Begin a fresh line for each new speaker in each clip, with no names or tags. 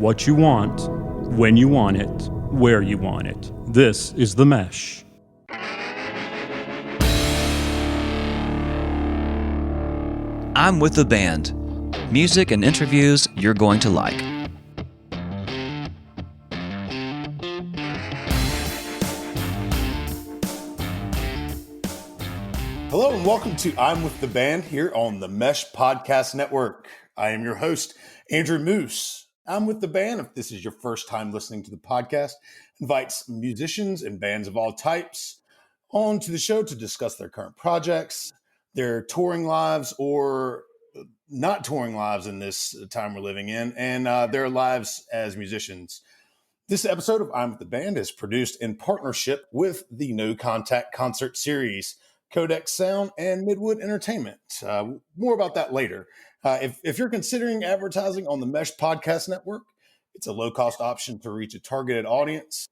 What you want, when you want it, where you want it. This is The Mesh.
I'm with the band. Music and interviews you're going to like.
Hello and welcome to I'm with the Band here on the Mesh Podcast Network. I am your host, Andrew Moose. I'm with the Band, if this is your first time listening to the podcast, invites musicians and bands of all types onto the show to discuss their current projects, their touring lives or not touring lives in this time we're living in, and their lives as musicians. This episode of I'm with the Band is produced in partnership with the No Contact Concert Series, Codex Sound, and Midwood Entertainment. More about that later. If you're considering advertising on the Mesh Podcast Network, it's a low-cost option to reach a targeted audience.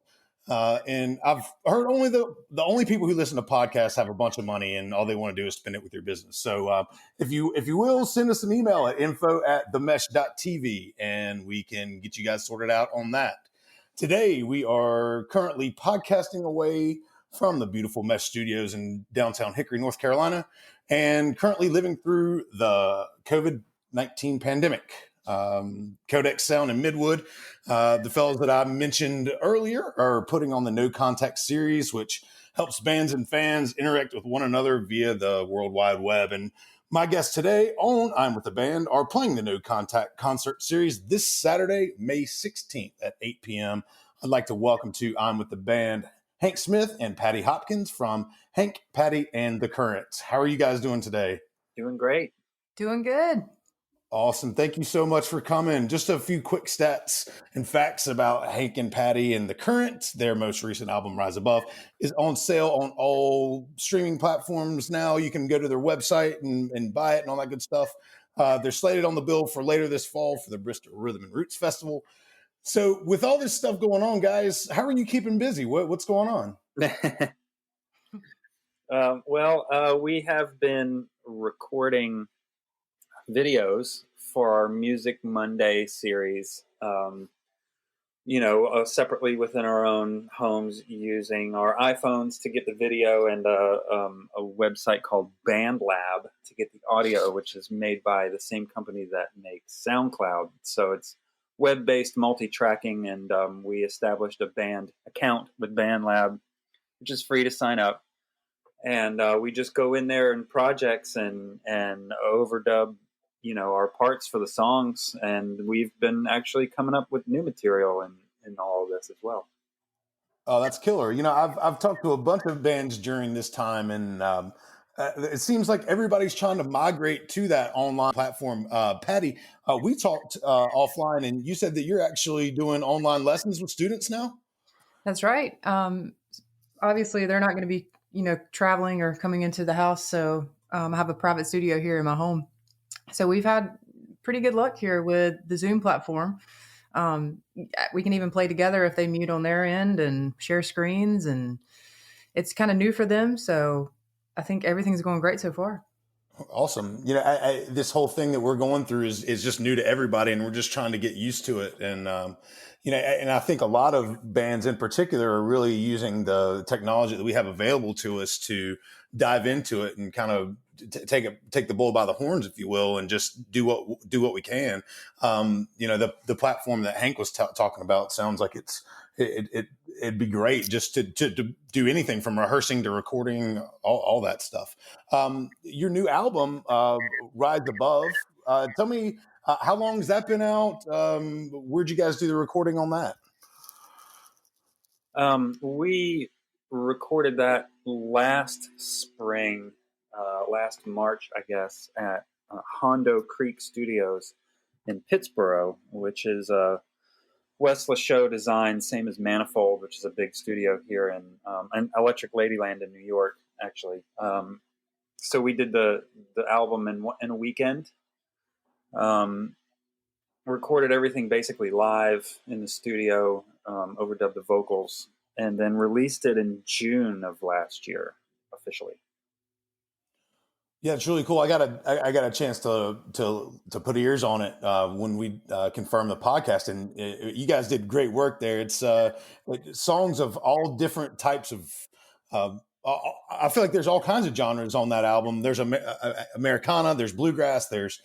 And I've heard only the only people who listen to podcasts have a bunch of money and all they want to do is spend it with your business. So if you will, send us an email at info@themesh.tv and we can get you guys sorted out on that. Today, we are currently podcasting away from the beautiful Mesh Studios in downtown Hickory, North Carolina, and currently living through the COVID-19 pandemic. Codex Sound and Midwood, the fellows that I mentioned earlier, are putting on the No Contact series, which helps bands and fans interact with one another via the World Wide Web. And my guests today on I'm with the Band are playing the No Contact concert series this Saturday, May 16th at 8 p.m. I'd like to welcome to I'm with the Band Hank Smith and Pattie Hopkins from Hank, Pattie, and The Current. How are you guys doing today?
Doing great.
Doing good.
Awesome. Thank you so much for coming. Just a few quick stats and facts about Hank and Pattie and The Current. Their most recent album, Rise Above, is on sale on all streaming platforms now. You can go to their website and buy it and all that good stuff. They're slated on the bill for later this fall for the Bristol Rhythm and Roots Festival. So with all this stuff going on, guys, how are you keeping busy? What's going on?
We have been recording videos for our Music Monday series, separately within our own homes using our iPhones to get the video and a website called BandLab to get the audio, which is made by the same company that makes SoundCloud. So it's web-based multi-tracking, and we established a band account with BandLab, which is free to sign up. And we just go in there in projects and overdub, our parts for the songs. And we've been actually coming up with new material in all of this as well.
Oh, that's killer. I've talked to a bunch of bands during this time, and it seems like everybody's trying to migrate to that online platform. Pattie, we talked offline, and you said that you're actually doing online lessons with students now?
That's right. Obviously, they're not going to be, traveling or coming into the house. So I have a private studio here in my home. So we've had pretty good luck here with the Zoom platform. We can even play together if they mute on their end and share screens. And it's kind of new for them. So I think everything's going great so far.
Awesome. This whole thing that we're going through is just new to everybody, and we're just trying to get used to it. And, and I think a lot of bands in particular are really using the technology that we have available to us to dive into it and kind of take the bull by the horns, if you will, and just do what we can. The platform that Hank was talking about sounds like it'd be great just to do anything from rehearsing to recording, all that stuff. Your new album, Rise Above, tell me, how long has that been out? Where'd you guys do the recording on that?
We recorded that last spring, last March, I guess, at Hondo Creek Studios in Pittsburgh, which is Wes Lashow design, same as Manifold, which is a big studio here in Electric Ladyland in New York, actually. So we did the album in a weekend. Recorded everything basically live in the studio, overdubbed the vocals, and then released it in June of last year officially.
Yeah, it's really cool. I got a chance to put ears on it when we confirmed the podcast, and you guys did great work there. It's songs of all different types of. I feel like there's all kinds of genres on that album. There's Americana, there's bluegrass, there's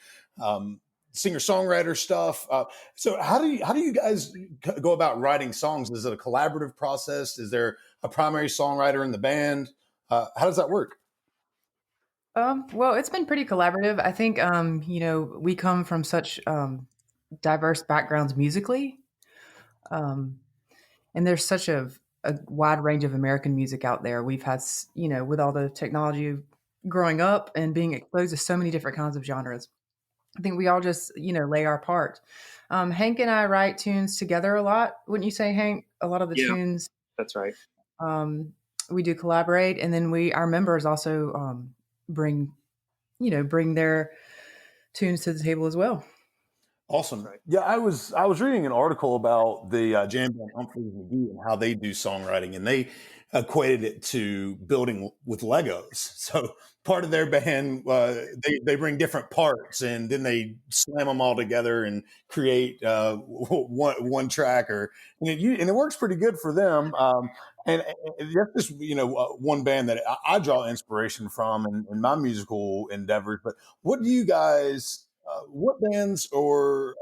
singer songwriter stuff. So how do you guys go about writing songs? Is it a collaborative process? Is there a primary songwriter in the band? How does that work?
Well, it's been pretty collaborative. I think, we come from such diverse backgrounds musically, um, and there's such a wide range of American music out there. We've had, with all the technology growing up and being exposed to so many different kinds of genres. I think we all just, lay our part. Hank and I write tunes together a lot. Wouldn't you say, Hank? A lot of the
Yeah,
tunes
that's right.
um, we do collaborate, and then our members also bring bring their tunes to the table as well.
Awesome.
Right.
Yeah, I was reading an article about the jam band Humphreys McGee and how they do songwriting, and they equated it to building with Legos. So part of their band, they bring different parts, and then they slam them all together and create one track, and it works pretty good for them. And that's just one band that I draw inspiration from in my musical endeavors. But what do you guys? What bands or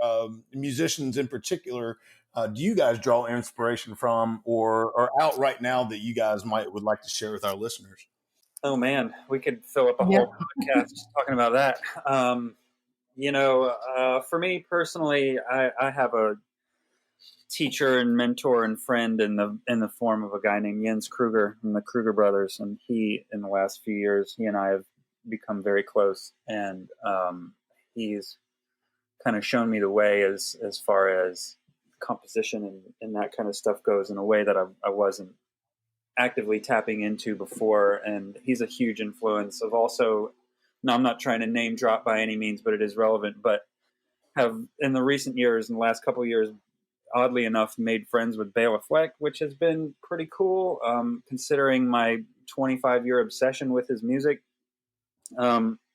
musicians in particular do you guys draw inspiration from, or are out right now that you guys would like to share with our listeners?
Oh man, we could fill up a
Yeah.
whole podcast just talking about that. For me personally, I have a teacher and mentor and friend in the form of a guy named Jens Kruger from the Kruger brothers, and he, in the last few years, he and I have become very close, and he's kind of shown me the way as far as composition and that kind of stuff goes in a way that I wasn't actively tapping into before. And he's a huge influence of also, no, I'm not trying to name drop by any means, but it is relevant, but have in the recent years, in the last couple of years, oddly enough, made friends with Bela Fleck, which has been pretty cool, considering my 25-year obsession with his music.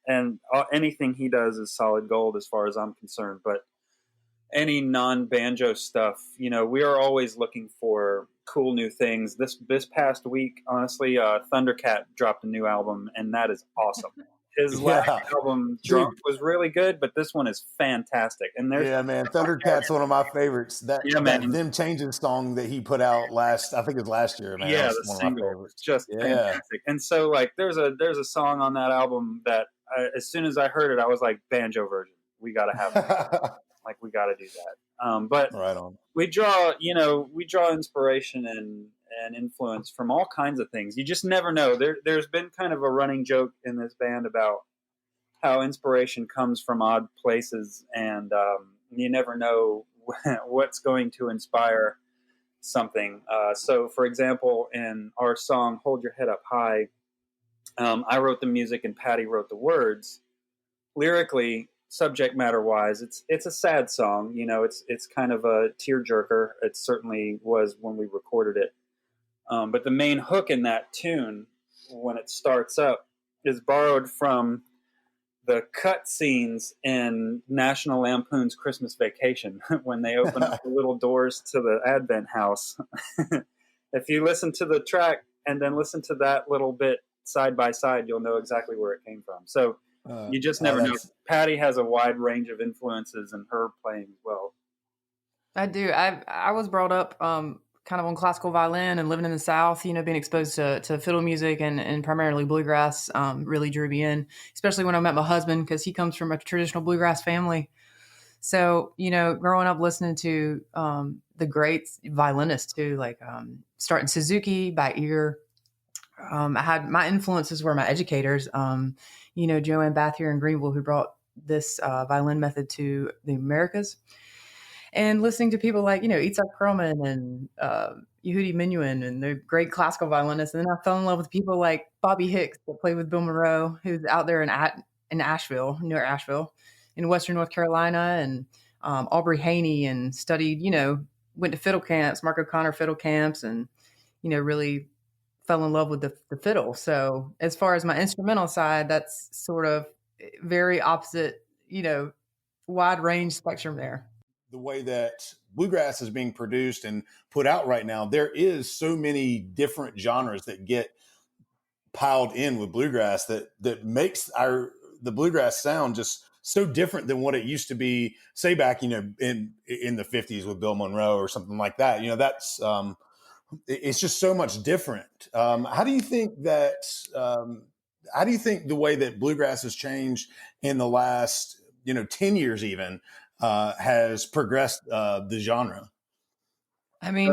And anything he does is solid gold as far as I'm concerned. But any non-banjo stuff, we are always looking for cool new things. This past week, honestly, Thundercat dropped a new album, and that is awesome. His last album, Drunk, was really good, but this one is fantastic. And
Yeah, man, Thundercat's one of my favorites. That Them Changing song that he put out I think it was last year, man.
Yeah,
That's
the
one
single,
of my favorites.
just fantastic. And so, like, there's a song on that album that as soon as I heard it, I was like, banjo version. We got to have it. Like, we got to do that. But
right on.
We draw inspiration and influence from all kinds of things. You just never know. There's been kind of a running joke in this band about how inspiration comes from odd places, and you never know what's going to inspire something. So, for example, in our song "Hold Your Head Up High," I wrote the music and Pattie wrote the words. Lyrically, subject matter wise, it's a sad song. It's kind of a tearjerker. It certainly was when we recorded it. But the main hook in that tune, when it starts up, is borrowed from the cut scenes in National Lampoon's Christmas Vacation when they open up the little doors to the Advent house. If you listen to the track and then listen to that little bit side by side, you'll know exactly where it came from. So you just never know. Pattie has a wide range of influences in her playing as well.
I do. I was brought up kind of on classical violin, and living in the South, being exposed to fiddle music and primarily bluegrass really drew me in, especially when I met my husband, because he comes from a traditional bluegrass family. So, growing up listening to the great violinists too, like starting Suzuki by ear. I had my influences were my educators, Joanne Bathier in Greenville, who brought this violin method to the Americas. And listening to people like, Itzhak Perlman and Yehudi Menuhin and the great classical violinists. And then I fell in love with people like Bobby Hicks that played with Bill Monroe, who's out there in Asheville, near Asheville, in Western North Carolina, and Aubrey Haney, and studied, went to fiddle camps, Mark O'Connor fiddle camps, and, really fell in love with the fiddle. So as far as my instrumental side, that's sort of very opposite, wide range spectrum there.
The way that bluegrass is being produced and put out right now, there is so many different genres that get piled in with bluegrass that makes the bluegrass sound just so different than what it used to be, say back, in the 50s with Bill Monroe or something like that. That's it's just so much different. How do you think the way that bluegrass has changed in the last 10 years even has progressed the genre?
I mean,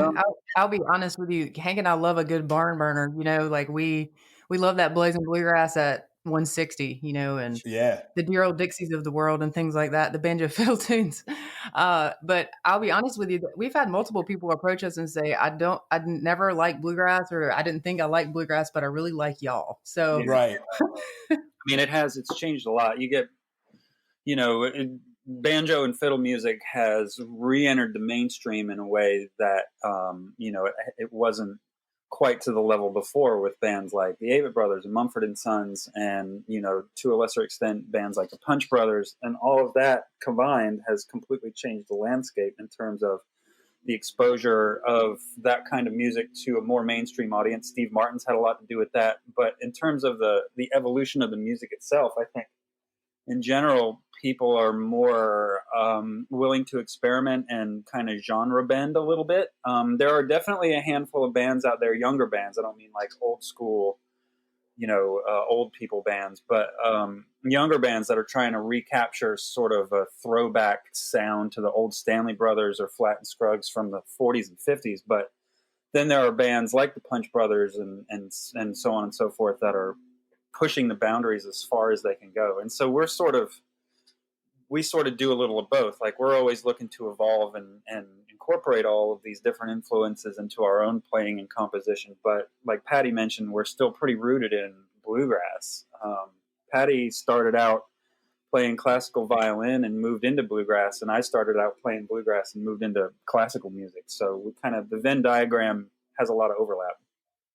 I'll be honest with you. Hank and I love a good barn burner. Like we love that blazing bluegrass at 160. And
Yeah.
the dear old Dixies of the world and things like that, the banjo fiddle tunes. But I'll be honest with you. We've had multiple people approach us and say, I never liked bluegrass, or I didn't think I liked bluegrass, but I really like y'all. So
Right.
I mean, it's changed a lot. You get, banjo and fiddle music has re-entered the mainstream in a way that it wasn't quite to the level before, with bands like the Avett Brothers and Mumford and Sons, and to a lesser extent bands like the Punch Brothers, and all of that combined has completely changed the landscape in terms of the exposure of that kind of music to a more mainstream audience. Steve Martin's had a lot to do with that, but in terms of the evolution of the music itself, I think in general, people are more willing to experiment and kind of genre bend a little bit. There are definitely a handful of bands out there, younger bands. I don't mean like old school, old people bands, but younger bands that are trying to recapture sort of a throwback sound to the old Stanley Brothers or Flatt and Scruggs from the 40s and 50s. But then there are bands like the Punch Brothers and so on and so forth that are pushing the boundaries as far as they can go. And so we sort of do a little of both. Like, we're always looking to evolve and incorporate all of these different influences into our own playing and composition. But like Pattie mentioned, we're still pretty rooted in bluegrass. Pattie started out playing classical violin and moved into bluegrass, and I started out playing bluegrass and moved into classical music. So we the Venn diagram has a lot of overlap.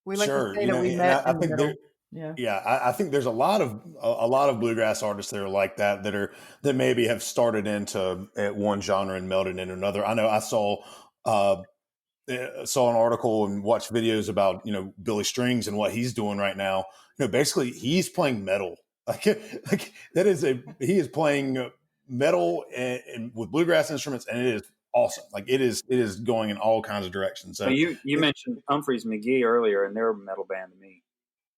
We like
Sure.
to say that we met in the middle.
Yeah, I think there's a lot of bluegrass artists that are like that maybe have started into at one genre and melded into another. I know I saw an article and watched videos about Billy Strings and what he's doing right now. Basically he's playing metal. Like he is playing metal and with bluegrass instruments, and it is awesome. Like it is going in all kinds of directions. So
you mentioned Humphreys McGee earlier, and they're a metal band to me.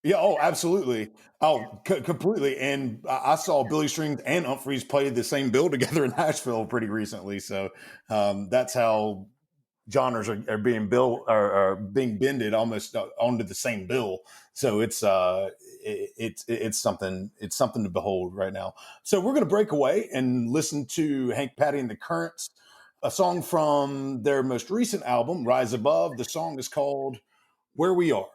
Yeah. Oh, absolutely. Oh, completely. And I saw Billy Strings and Humphreys play the same bill together in Nashville pretty recently. So that's how genres are being built or being bended almost onto the same bill. So it's something to behold right now. So we're going to break away and listen to Hank, Pattie, and the Currents, a song from their most recent album, Rise Above. The song is called Where We Are.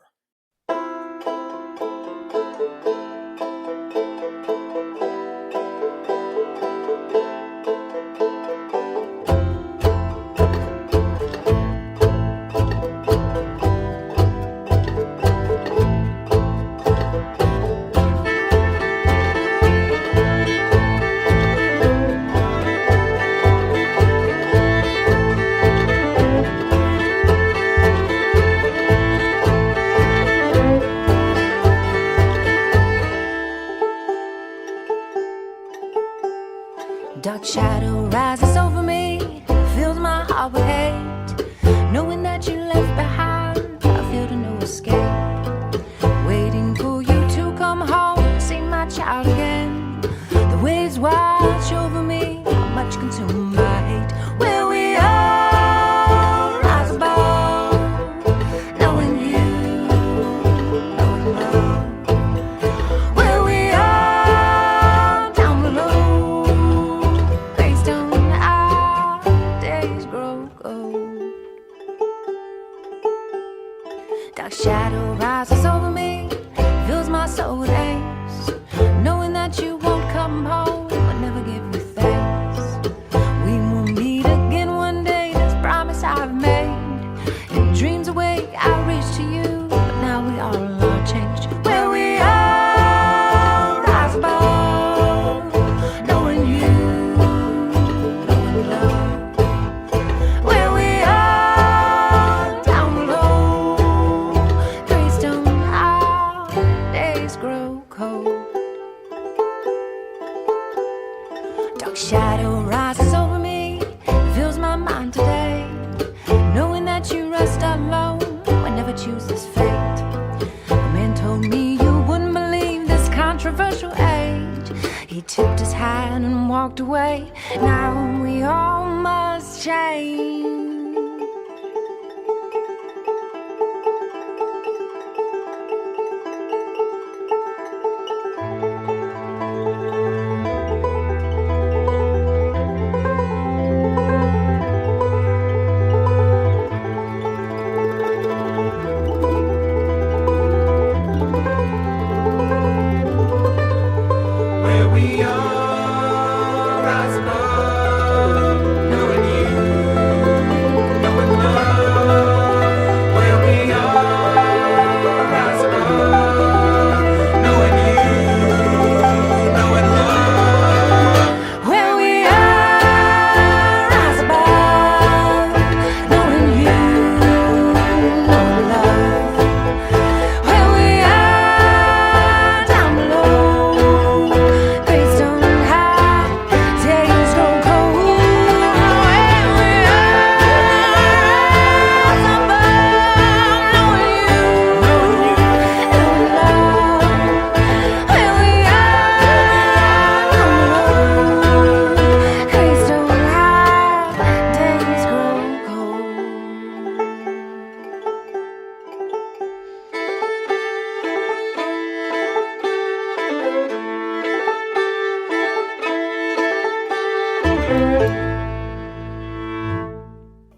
way. Now we all must change.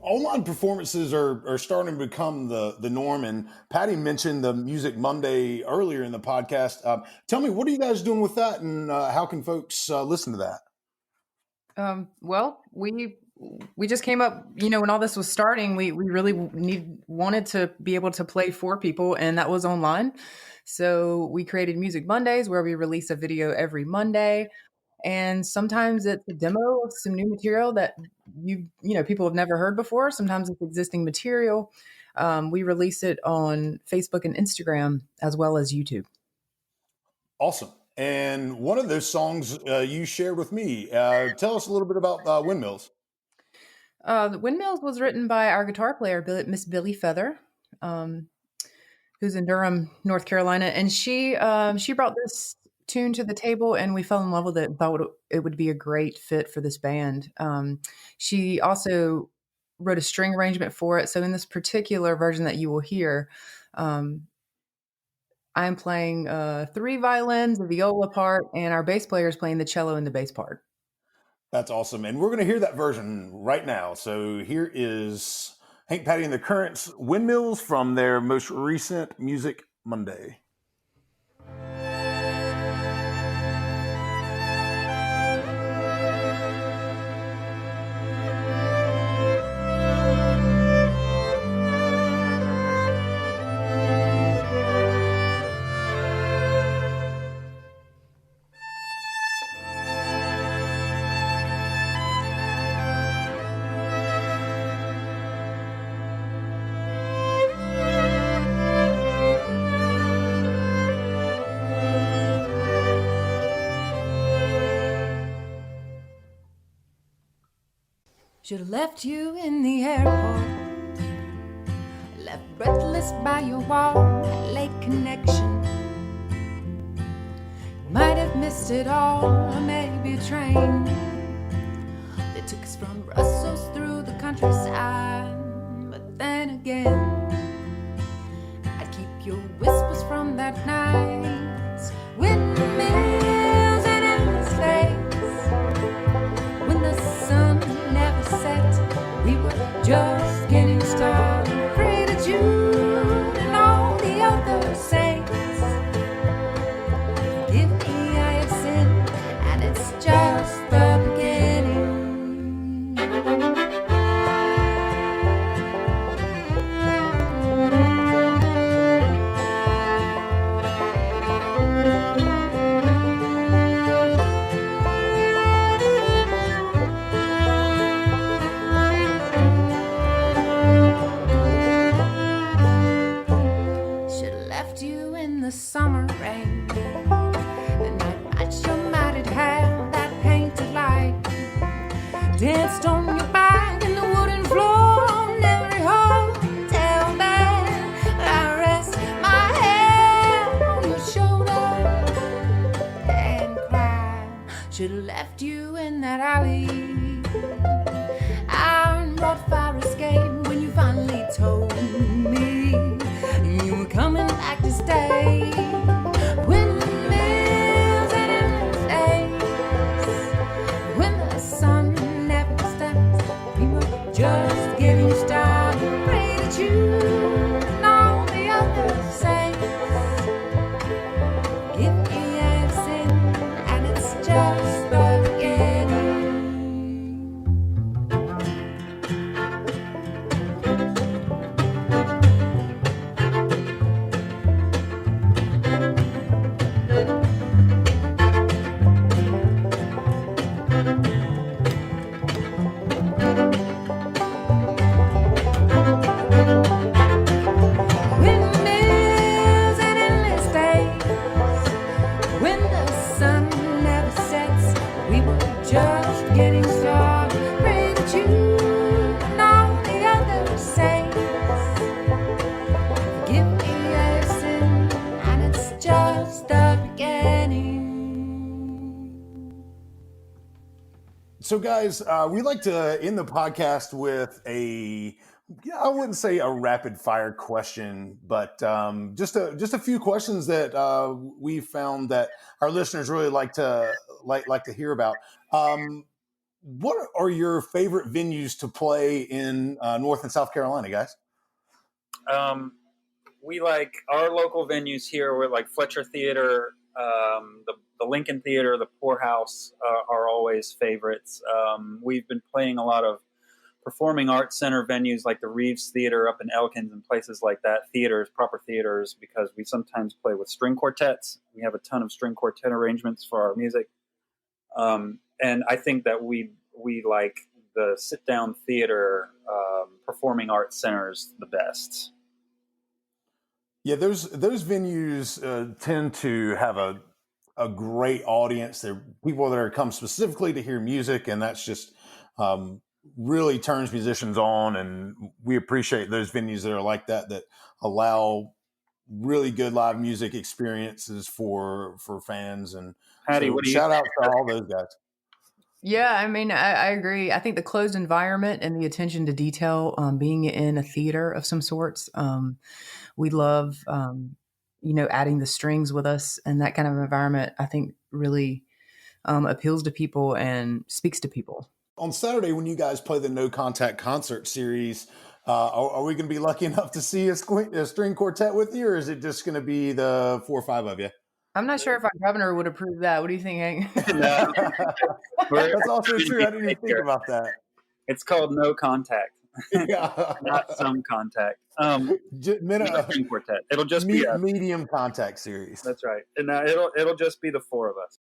Online performances are starting to become the norm. And Pattie mentioned the Music Monday earlier in the podcast. Tell me, what are you guys doing with that, and how can folks listen to that?
Well, we just came up, when all this was starting, we really wanted to be able to play for people, and that was online. So we created Music Mondays, where we release a video every Monday. And sometimes it's a demo of some new material that people have never heard before. Sometimes it's existing material. We release it on Facebook and Instagram as well as YouTube.
Awesome. And one of those songs you shared with me, tell us a little bit about Windmills.
The Windmills was written by our guitar player, Miss Billy Feather, who's in Durham, North Carolina. And she brought this tune to the table, and we fell in love with it. Thought it would be a great fit for this band. She also wrote a string arrangement for it. So in this particular version that you will hear, I'm playing 3 violins, the viola part, and our bass player is playing the cello and the bass part.
That's awesome. And we're going to hear that version right now. So here is Hank, Pattie, and the Current's Windmills from their most recent Music Monday.
Should have left you in the airport, left breathless by your wall, late connection. You might have missed it all, or maybe a train that took us from Brussels through the countryside. But then again, I'd keep your whispers from that night. Windmills in endless days, when the sun never set, we were just getting started. Pray to Jude and all the other saints. Forgive me, I have sinned, and it's just the beginning. The summer rain, the night matched your matted hair, that painted light danced on your back in the wooden floor on every hotel bed. I rest my head on your shoulder and cry. Should've left you in that alley. I brought fire escape when you finally told me you were coming back to stay. Windmills and endless days, when the sun never steps, we were just getting started. Pray that you and all the other saints give me a sin, and it's just the beginning. Windmills and endless days, when the sun never sets, we were just getting started. Pray that you and all the other saints forgive me a sin, and it's just the beginning.
So, guys, we like to end the podcast with I wouldn't say a rapid fire question, but just a few questions that we found that our listeners really like to hear about. What are your favorite venues to play in North and South Carolina, guys?
We like our local venues here. We're like Fletcher Theater, the Lincoln Theater, the Poorhouse are always favorites. We've been playing a lot of performing arts center venues like the Reeves Theater up in Elkins and places like that, proper theaters, because we sometimes play with string quartets. We have a ton of string quartet arrangements for our music. And I think that we like the sit-down theater performing arts centers the best.
Yeah, those venues tend to have a great audience. They're people that are come specifically to hear music, and that's just really turns musicians on. And we appreciate those venues that are like that allow really good live music experiences for fans. And
Pattie,
so
what do you
shout out
think?
to all those guys.
Yeah, I mean, I agree. I think the closed environment and the attention to detail, being in a theater of some sorts, we love, adding the strings with us, and that kind of environment, I think, really appeals to people and speaks to people.
On Saturday, when you guys play the No Contact concert series, are we going to be lucky enough to see a string quartet with you, or is it just going to be the 4 or 5 of you?
I'm not sure if our governor would approve that. What do you think, Hank?
No.
That's also true. I didn't even think about that.
It's called No Contact,
Yeah.
not some contact. String quartet. It'll just be us.
Medium contact series.
That's right, and it'll just be the 4 of us.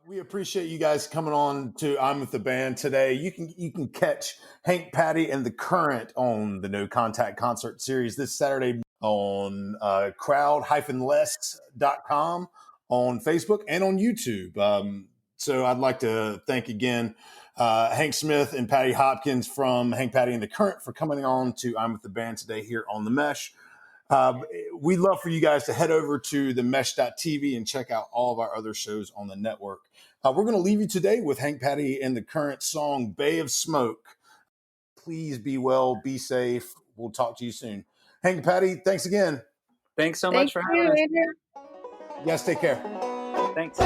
We appreciate you guys coming on to I'm with the Band today. You can catch Hank, Pattie, and the Current on the No Contact concert series this Saturday on crowd-less.com, on Facebook, and on YouTube. So I'd like to thank again Hank Smith and Pattie Hopkins from Hank, Pattie, and the Current for coming on to I'm with the Band today here on The Mesh. We'd love for you guys to head over to themesh.tv and check out all of our other shows on the network. We're going to leave you today with Hank, Pattie, and the Current song, Bay of Smoke. Please be well, be safe. We'll talk to you soon. Hank and Pattie, thanks again.
Thanks so much for having us.
Andrew.
You guys take care.
Thanks.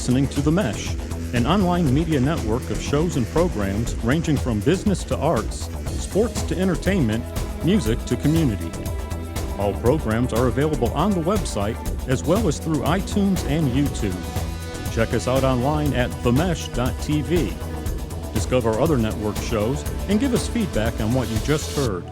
listening to The Mesh, an online media network of shows and programs ranging from business to arts, sports to entertainment, music to community. All programs are available on the website as well as through iTunes and YouTube. Check us out online at themesh.tv. Discover other network shows and give us feedback on what you just heard.